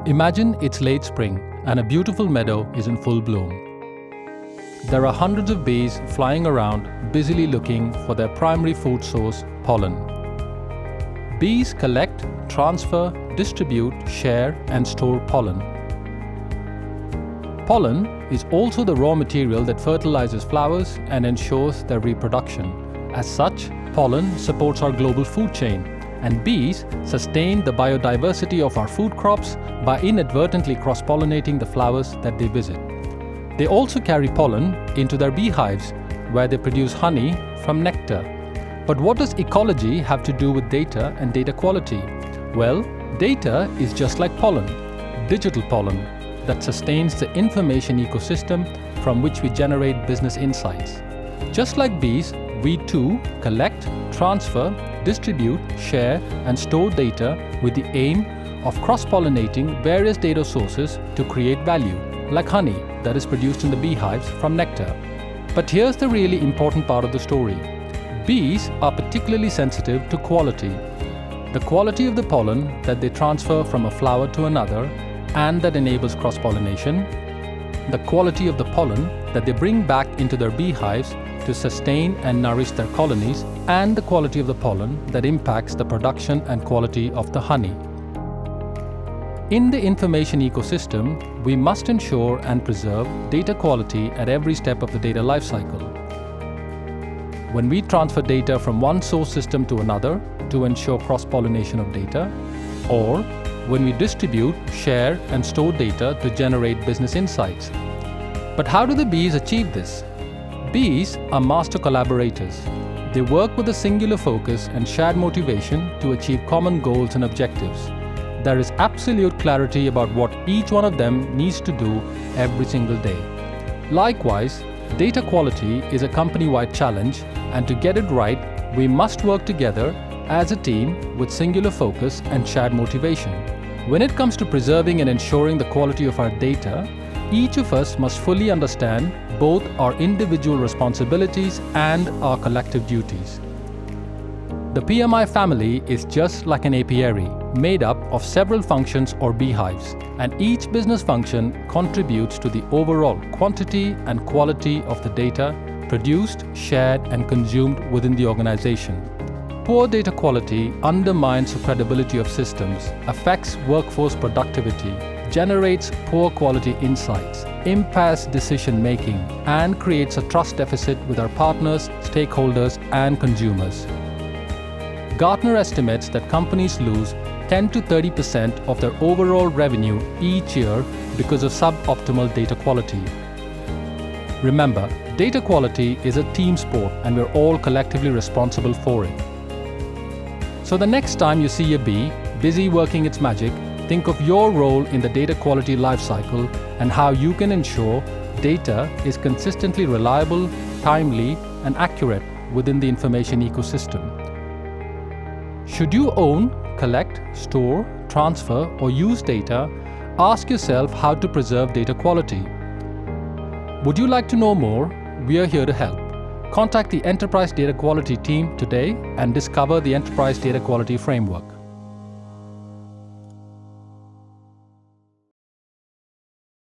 Imagine it's late spring and a beautiful meadow is in full bloom. There are hundreds of bees flying around, busily looking for their primary food source, pollen. Bees collect, transfer, distribute, share, and store pollen. Pollen is also the raw material that fertilizes flowers and ensures their reproduction. As such, pollen supports our global food chain, and bees sustain the biodiversity of our food crops by inadvertently cross-pollinating the flowers that they visit. They also carry pollen into their beehives, where they produce honey from nectar. But what does ecology have to do with data and data quality? Well, data is just like pollen, digital pollen, that sustains the information ecosystem from which we generate business insights. Just like bees, we too collect, transfer, distribute, share, and store data with the aim of cross-pollinating various data sources to create value, like honey that is produced in the beehives from nectar. But here's the really important part of the story. Bees are particularly sensitive to quality. The quality of the pollen that they transfer from a flower to another and that enables cross-pollination, the quality of the pollen that they bring back into their beehives to sustain and nourish their colonies, and the quality of the pollen that impacts the production and quality of the honey. In the information ecosystem, we must ensure and preserve data quality at every step of the data lifecycle. When we transfer data from one source system to another to ensure cross-pollination of data, or when we distribute, share, and store data to generate business insights. But how do the bees achieve this? Bees are master collaborators. They work with a singular focus and shared motivation to achieve common goals and objectives. There is absolute clarity about what each one of them needs to do every single day. Likewise, data quality is a company-wide challenge, and to get it right, we must work together as a team with singular focus and shared motivation. When it comes to preserving and ensuring the quality of our data, each of us must fully understand both our individual responsibilities and our collective duties. The PMI family is just like an apiary, made up of several functions or beehives, and each business function contributes to the overall quantity and quality of the data produced, shared, and consumed within the organization. Poor data quality undermines the credibility of systems, affects workforce productivity, generates poor quality insights, impairs decision-making, and creates a trust deficit with our partners, stakeholders, and consumers. Gartner estimates that companies lose 10 to 30% of their overall revenue each year because of suboptimal data quality. Remember, data quality is a team sport, and we're all collectively responsible for it. So the next time you see a bee busy working its magic, think of your role in the data quality lifecycle and how you can ensure data is consistently reliable, timely, and accurate within the information ecosystem. Should you own, collect, store, transfer, or use data, ask yourself how to preserve data quality. Would you like to know more? We are here to help. Contact the Enterprise Data Quality team today and discover the Enterprise Data Quality Framework.